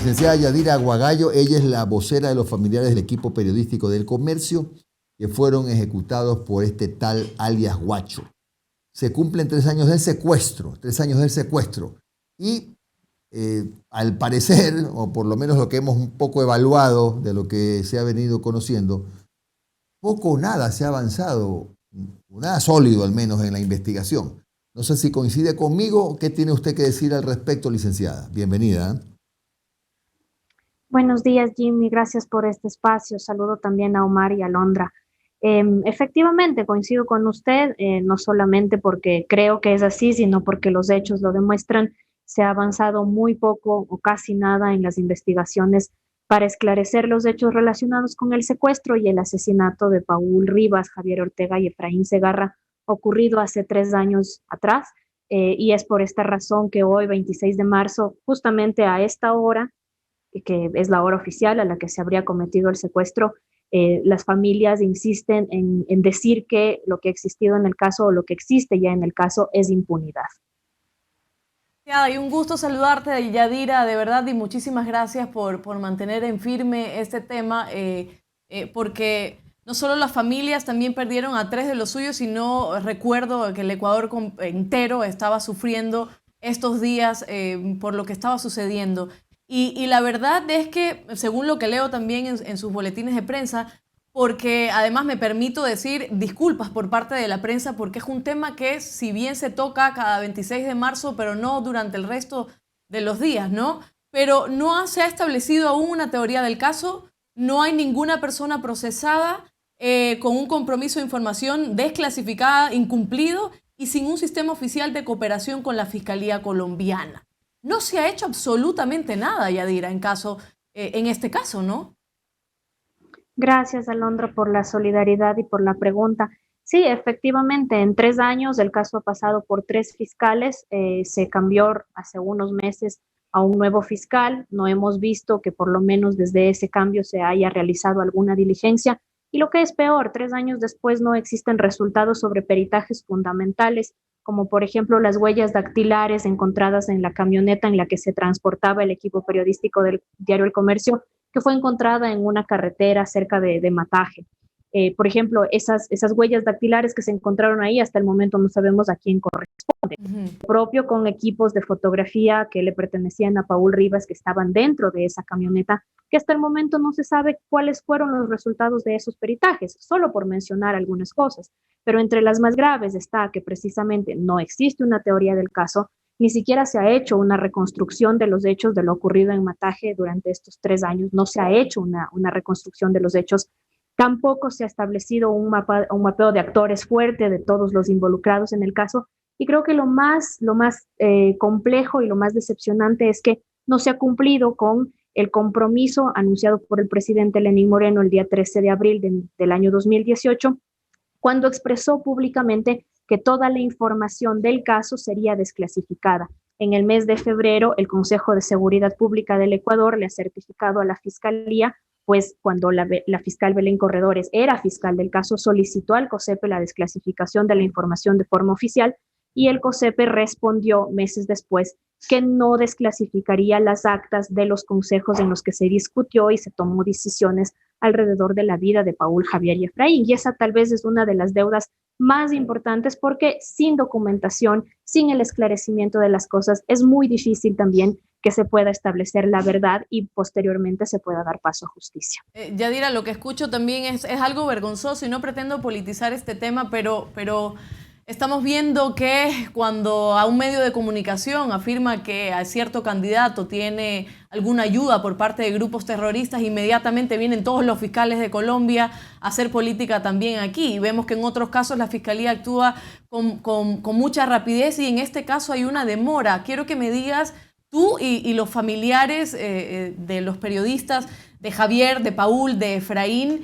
licenciada Yadira Aguagallo, ella es la vocera de los familiares del equipo periodístico del Comercio que fueron ejecutados por este tal alias Guacho. Se cumplen 3 años del secuestro, 3 años del secuestro. Y al parecer, o por lo menos lo que hemos un poco evaluado de lo que se ha venido conociendo, poco o nada se ha avanzado, nada sólido al menos en la investigación. No sé si coincide conmigo. ¿Qué tiene usted que decir al respecto, licenciada? Bienvenida. Buenos días, Jimmy. Gracias por este espacio. Saludo también a Omar y a Londra. Efectivamente, coincido con usted, no solamente porque creo que es así, sino porque los hechos lo demuestran. Se ha avanzado muy poco o casi nada en las investigaciones para esclarecer los hechos relacionados con el secuestro y el asesinato de Paul Rivas, Javier Ortega y Efraín Segarra, ocurrido hace 3 años atrás. Y es por esta razón que hoy, 26 de marzo, justamente a esta hora, que es la hora oficial a la que se habría cometido el secuestro, las familias insisten en decir que lo que ha existido en el caso o lo que existe ya en el caso es impunidad. Y un gusto saludarte, Yadira, de verdad, y muchísimas gracias por mantener en firme este tema, porque no solo las familias también perdieron a 3 de los suyos, sino recuerdo que el Ecuador entero estaba sufriendo estos días por lo que estaba sucediendo. Y la verdad es que, según lo que leo también en sus boletines de prensa, porque además me permito decir disculpas por parte de la prensa, porque es un tema que si bien se toca cada 26 de marzo, pero no durante el resto de los días, ¿no? Pero no se ha establecido aún una teoría del caso, no hay ninguna persona procesada con un compromiso de información desclasificada, incumplido y sin un sistema oficial de cooperación con la Fiscalía colombiana. No se ha hecho absolutamente nada, Yadira, en este caso, ¿no? Gracias, Alondra, por la solidaridad y por la pregunta. Sí, efectivamente, en 3 años el caso ha pasado por 3 fiscales, se cambió hace unos meses a un nuevo fiscal, no hemos visto que por lo menos desde ese cambio se haya realizado alguna diligencia y lo que es peor, 3 años después no existen resultados sobre peritajes fundamentales, como por ejemplo las huellas dactilares encontradas en la camioneta en la que se transportaba el equipo periodístico del diario El Comercio, que fue encontrada en una carretera cerca de Mataje. Por ejemplo, esas huellas dactilares que se encontraron ahí, hasta el momento no sabemos a quién corresponde. Propio con equipos de fotografía que le pertenecían a Paul Rivas, que estaban dentro de esa camioneta, que hasta el momento no se sabe cuáles fueron los resultados de esos peritajes, solo por mencionar algunas cosas. Pero entre las más graves está que precisamente no existe una teoría del caso, ni siquiera se ha hecho una reconstrucción de los hechos de lo ocurrido en Mataje durante estos 3 años, no se ha hecho una reconstrucción de los hechos. Tampoco se ha establecido un mapeo de actores fuerte de todos los involucrados en el caso. Y creo que lo más complejo y lo más decepcionante es que no se ha cumplido con el compromiso anunciado por el presidente Lenín Moreno el día 13 de abril del año 2018, cuando expresó públicamente que toda la información del caso sería desclasificada. En el mes de febrero, el Consejo de Seguridad Pública del Ecuador le ha certificado a la Fiscalía, pues cuando la fiscal Belén Corredores era fiscal del caso, solicitó al COSEPE la desclasificación de la información de forma oficial y el COSEPE respondió meses después que no desclasificaría las actas de los consejos en los que se discutió y se tomó decisiones alrededor de la vida de Paul, Javier y Efraín. Y esa tal vez es una de las deudas más importantes porque sin documentación, sin el esclarecimiento de las cosas, es muy difícil también que se pueda establecer la verdad y posteriormente se pueda dar paso a justicia. Yadira, lo que escucho también es algo vergonzoso y no pretendo politizar este tema, pero estamos viendo que cuando a un medio de comunicación afirma que a cierto candidato tiene alguna ayuda por parte de grupos terroristas, inmediatamente vienen todos los fiscales de Colombia a hacer política también aquí. Y vemos que en otros casos la Fiscalía actúa con mucha rapidez y en este caso hay una demora. Quiero que me digas tú y los familiares de los periodistas, de Javier, de Paul, de Efraín,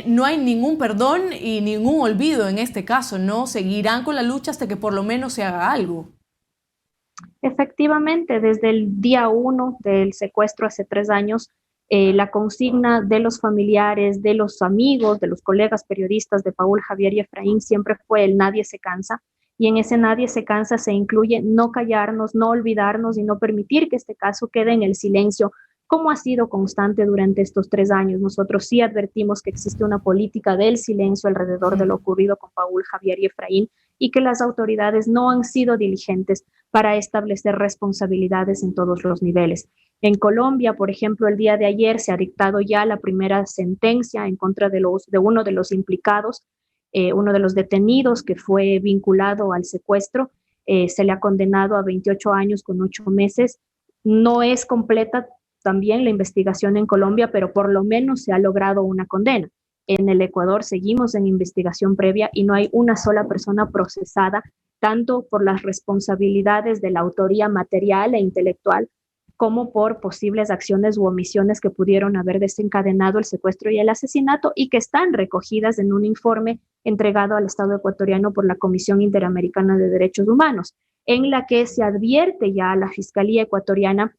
no hay ningún perdón y ningún olvido en este caso, ¿no? Seguirán con la lucha hasta que por lo menos se haga algo. Efectivamente, desde el día 1 del secuestro hace 3 años, la consigna de los familiares, de los amigos, de los colegas periodistas de Paul, Javier y Efraín siempre fue el nadie se cansa. Y en ese nadie se cansa se incluye no callarnos, no olvidarnos y no permitir que este caso quede en el silencio, como ha sido constante durante estos 3 años. Nosotros sí advertimos que existe una política del silencio alrededor de lo ocurrido con Paul, Javier y Efraín, y que las autoridades no han sido diligentes para establecer responsabilidades en todos los niveles. En Colombia, por ejemplo, el día de ayer se ha dictado ya la primera sentencia en contra de uno de los implicados, uno de los detenidos que fue vinculado al secuestro. Se le ha condenado a 28 años con 8 meses. No es completa también la investigación en Colombia, pero por lo menos se ha logrado una condena. En el Ecuador seguimos en investigación previa y no hay una sola persona procesada, tanto por las responsabilidades de la autoría material e intelectual, como por posibles acciones u omisiones que pudieron haber desencadenado el secuestro y el asesinato y que están recogidas en un informe entregado al Estado ecuatoriano por la Comisión Interamericana de Derechos Humanos, en la que se advierte ya a la Fiscalía ecuatoriana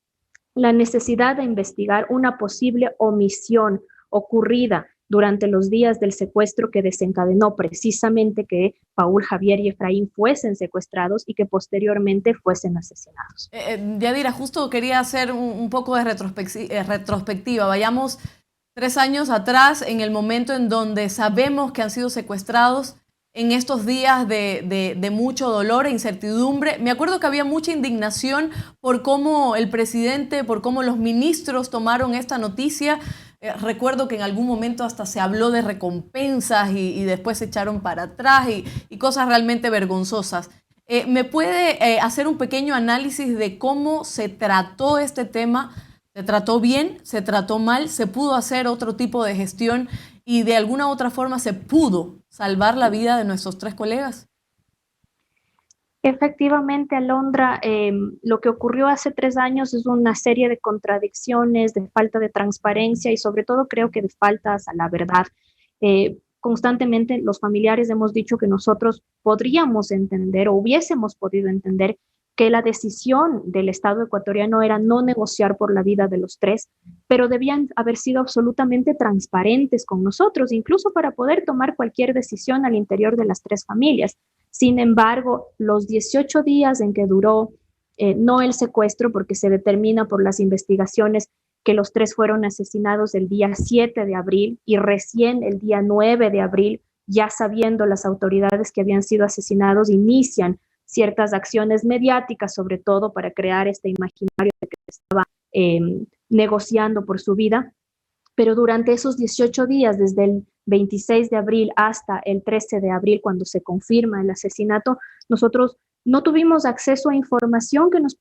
la necesidad de investigar una posible omisión ocurrida durante los días del secuestro que desencadenó precisamente que Paul, Javier y Efraín fuesen secuestrados y que posteriormente fuesen asesinados. Yadira, justo quería hacer un poco de retrospectiva. Vayamos 3 años atrás, en el momento en donde sabemos que han sido secuestrados, en estos días de mucho dolor e incertidumbre. Me acuerdo que había mucha indignación por cómo el presidente, por cómo los ministros tomaron esta noticia. Recuerdo que en algún momento hasta se habló de recompensas y después se echaron para atrás y cosas realmente vergonzosas. ¿Me puede hacer un pequeño análisis de cómo se trató este tema? ¿Se trató bien? ¿Se trató mal? ¿Se pudo hacer otro tipo de gestión? ¿Y de alguna otra forma se pudo salvar la vida de nuestros 3 colegas? Efectivamente, Alondra, lo que ocurrió hace 3 años es una serie de contradicciones, de falta de transparencia y sobre todo creo que de faltas a la verdad. Constantemente los familiares hemos dicho que nosotros podríamos entender o hubiésemos podido entender que la decisión del Estado ecuatoriano era no negociar por la vida de los 3, pero debían haber sido absolutamente transparentes con nosotros, incluso para poder tomar cualquier decisión al interior de las 3 familias. Sin embargo, los 18 días en que duró no el secuestro, porque se determina por las investigaciones que los 3 fueron asesinados el día 7 de abril y recién el día 9 de abril, ya sabiendo las autoridades que habían sido asesinados, inician ciertas acciones mediáticas, sobre todo para crear este imaginario de que estaba negociando por su vida. Pero durante esos 18 días, desde el 26 de abril hasta el 13 de abril, cuando se confirma el asesinato, nosotros no tuvimos acceso a información que nos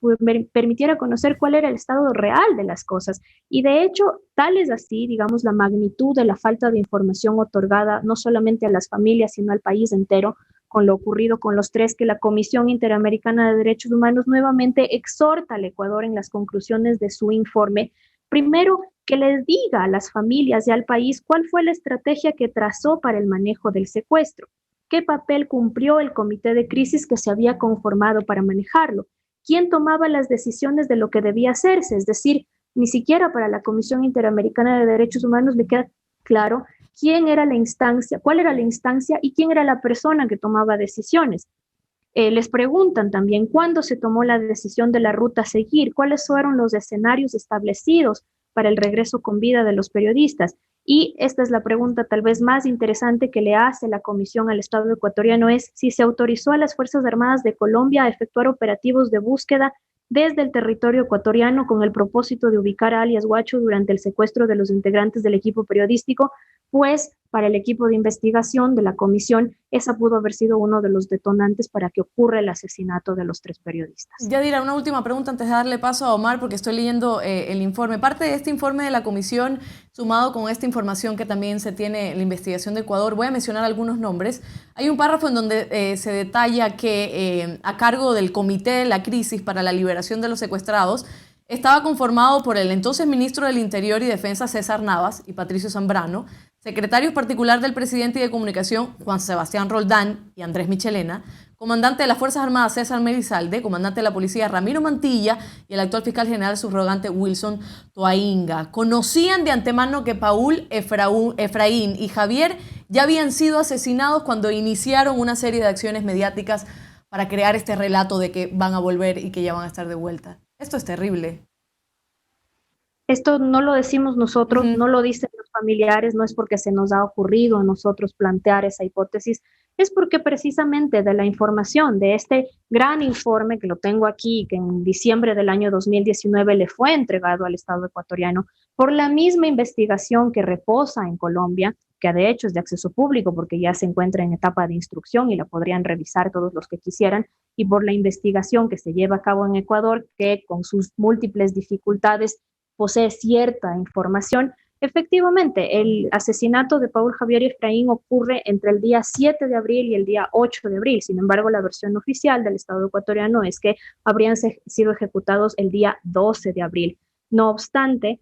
permitiera conocer cuál era el estado real de las cosas. Y de hecho, tal es así, digamos, la magnitud de la falta de información otorgada no solamente a las familias, sino al país entero, con lo ocurrido con los 3, que la Comisión Interamericana de Derechos Humanos nuevamente exhorta al Ecuador en las conclusiones de su informe, primero, que les diga a las familias y al país cuál fue la estrategia que trazó para el manejo del secuestro, qué papel cumplió el comité de crisis que se había conformado para manejarlo, quién tomaba las decisiones de lo que debía hacerse, es decir, ni siquiera para la Comisión Interamericana de Derechos Humanos le queda claro quién era la instancia, cuál era la instancia y quién era la persona que tomaba decisiones. Les preguntan también cuándo se tomó la decisión de la ruta a seguir, cuáles fueron los escenarios establecidos para el regreso con vida de los periodistas. Y esta es la pregunta tal vez más interesante que le hace la Comisión al Estado ecuatoriano, es si se autorizó a las Fuerzas Armadas de Colombia a efectuar operativos de búsqueda desde el territorio ecuatoriano con el propósito de ubicar a alias Huacho durante el secuestro de los integrantes del equipo periodístico, pues para el equipo de investigación de la comisión, esa pudo haber sido uno de los detonantes para que ocurra el asesinato de los 3 periodistas. Yadira, una última pregunta antes de darle paso a Omar, porque estoy leyendo el informe. Parte de este informe de la comisión, sumado con esta información que también se tiene en la investigación de Ecuador, voy a mencionar algunos nombres. Hay un párrafo en donde se detalla que a cargo del Comité de la Crisis para la Liberación de los Secuestrados, estaba conformado por el entonces ministro del Interior y Defensa César Navas y Patricio Zambrano, secretarios particular del presidente y de comunicación Juan Sebastián Roldán y Andrés Michelena, comandante de las Fuerzas Armadas César Merizalde, comandante de la policía Ramiro Mantilla y el actual fiscal general subrogante Wilson Toainga. Conocían de antemano que Paul, Efraín y Javier ya habían sido asesinados cuando iniciaron una serie de acciones mediáticas para crear este relato de que van a volver y que ya van a estar de vuelta. Esto es terrible. Esto no lo decimos nosotros, no lo dicen los familiares, no es porque se nos ha ocurrido a nosotros plantear esa hipótesis, es porque precisamente de la información de este gran informe que lo tengo aquí, que en diciembre del año 2019 le fue entregado al Estado ecuatoriano, por la misma investigación que reposa en Colombia, que de hecho es de acceso público porque ya se encuentra en etapa de instrucción y la podrían revisar todos los que quisieran, y por la investigación que se lleva a cabo en Ecuador, que con sus múltiples dificultades posee cierta información. Efectivamente, el asesinato de Paul Javier Efraín ocurre entre el día 7 de abril y el día 8 de abril. Sin embargo, la versión oficial del Estado ecuatoriano es que habrían sido ejecutados el día 12 de abril. No obstante,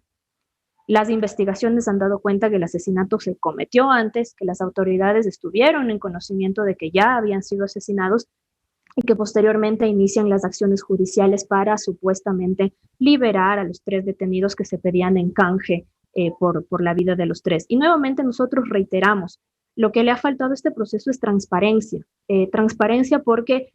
las investigaciones han dado cuenta que el asesinato se cometió antes, que las autoridades estuvieron en conocimiento de que ya habían sido asesinados y que posteriormente inician las acciones judiciales para supuestamente liberar a los 3 detenidos que se pedían en canje por la vida de los 3. Y nuevamente nosotros reiteramos, lo que le ha faltado a este proceso es transparencia. Transparencia porque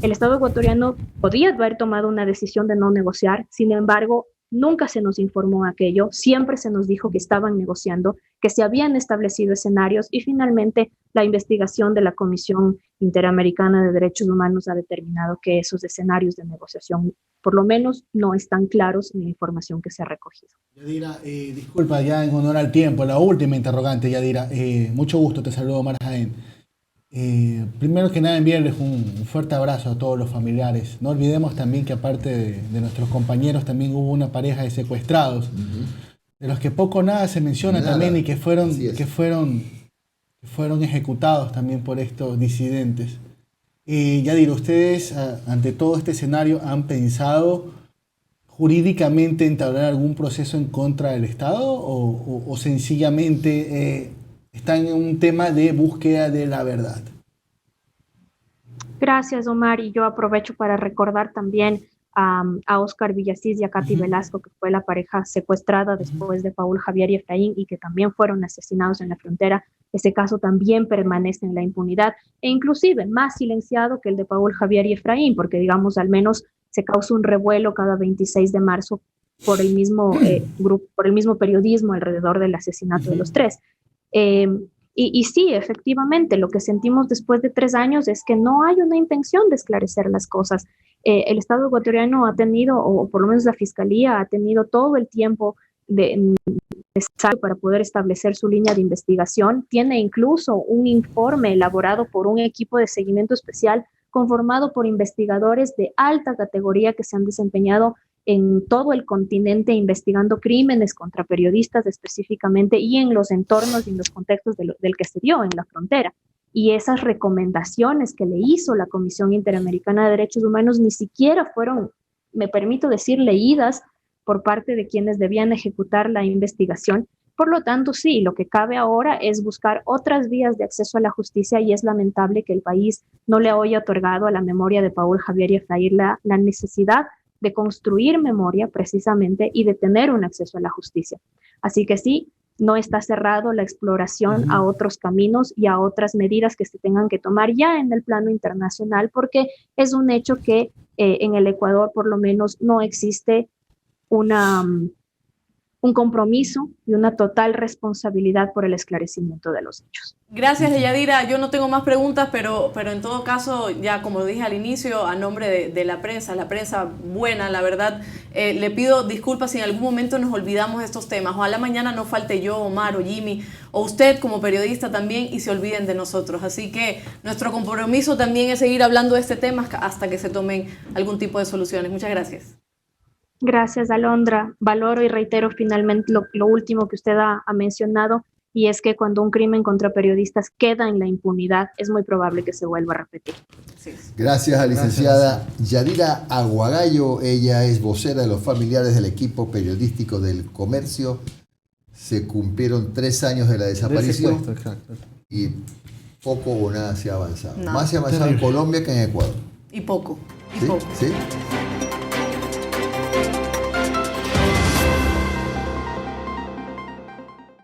el Estado ecuatoriano podía haber tomado una decisión de no negociar, sin embargo, nunca se nos informó aquello, siempre se nos dijo que estaban negociando, que se habían establecido escenarios y finalmente la investigación de la Comisión Interamericana de Derechos Humanos ha determinado que esos escenarios de negociación por lo menos no están claros en la información que se ha recogido. Yadira, disculpa ya en honor al tiempo, la última interrogante, Yadira. Mucho gusto, te saludo, Omar Jaén. Primero que nada enviarles un fuerte abrazo a todos los familiares. No olvidemos también que aparte de nuestros compañeros también hubo una pareja de secuestrados, de los que poco o nada se menciona también y que fueron ejecutados también por estos disidentes. Yadira, ustedes ante todo este escenario han pensado jurídicamente entablar algún proceso en contra del Estado o sencillamente están en un tema de búsqueda de la verdad? Gracias, Omar, y yo aprovecho para recordar también a Óscar Villasís y a Katy Velasco, que fue la pareja secuestrada después de Paul Javier y Efraín y que también fueron asesinados en la frontera. Ese caso también permanece en la impunidad e inclusive más silenciado que el de Paul Javier y Efraín, porque digamos al menos se causa un revuelo cada 26 de marzo por el mismo grupo, por el mismo periodismo alrededor del asesinato de los 3. Y sí, efectivamente, lo que sentimos después de 3 años es que no hay una intención de esclarecer las cosas. El Estado ecuatoriano ha tenido, o por lo menos la Fiscalía, ha tenido todo el tiempo necesario para poder establecer su línea de investigación. Tiene incluso un informe elaborado por un equipo de seguimiento especial conformado por investigadores de alta categoría que se han desempeñado en todo el continente investigando crímenes contra periodistas específicamente y en los entornos y en los contextos del que se dio en la frontera. Y esas recomendaciones que le hizo la Comisión Interamericana de Derechos Humanos ni siquiera fueron, me permito decir, leídas por parte de quienes debían ejecutar la investigación. Por lo tanto, sí, lo que cabe ahora es buscar otras vías de acceso a la justicia y es lamentable que el país no le haya otorgado a la memoria de Paul Javier y Efraín la necesidad de construir memoria precisamente y de tener un acceso a la justicia. Así que sí, no está cerrado la exploración a otros caminos y a otras medidas que se tengan que tomar ya en el plano internacional, porque es un hecho que en el Ecuador por lo menos no existe un compromiso y una total responsabilidad por el esclarecimiento de los hechos. Gracias, Yadira. Yo no tengo más preguntas, pero en todo caso, ya como dije al inicio, a nombre de la prensa buena, la verdad, le pido disculpas si en algún momento nos olvidamos de estos temas. Ojalá mañana no falte yo, Omar o Jimmy, o usted como periodista también, y se olviden de nosotros. Así que nuestro compromiso también es seguir hablando de este tema hasta que se tomen algún tipo de soluciones. Muchas gracias. Gracias, Alondra. Valoro y reitero finalmente lo último que usted ha mencionado, y es que cuando un crimen contra periodistas queda en la impunidad, es muy probable que se vuelva a repetir. Sí. Gracias a la licenciada Yadira Aguagallo. Ella es vocera de los familiares del equipo periodístico del Comercio. Se cumplieron 3 años de la desaparición y poco o nada se ha avanzado. No. Más se ha avanzado en Colombia que en Ecuador. Y poco. ¿Sí?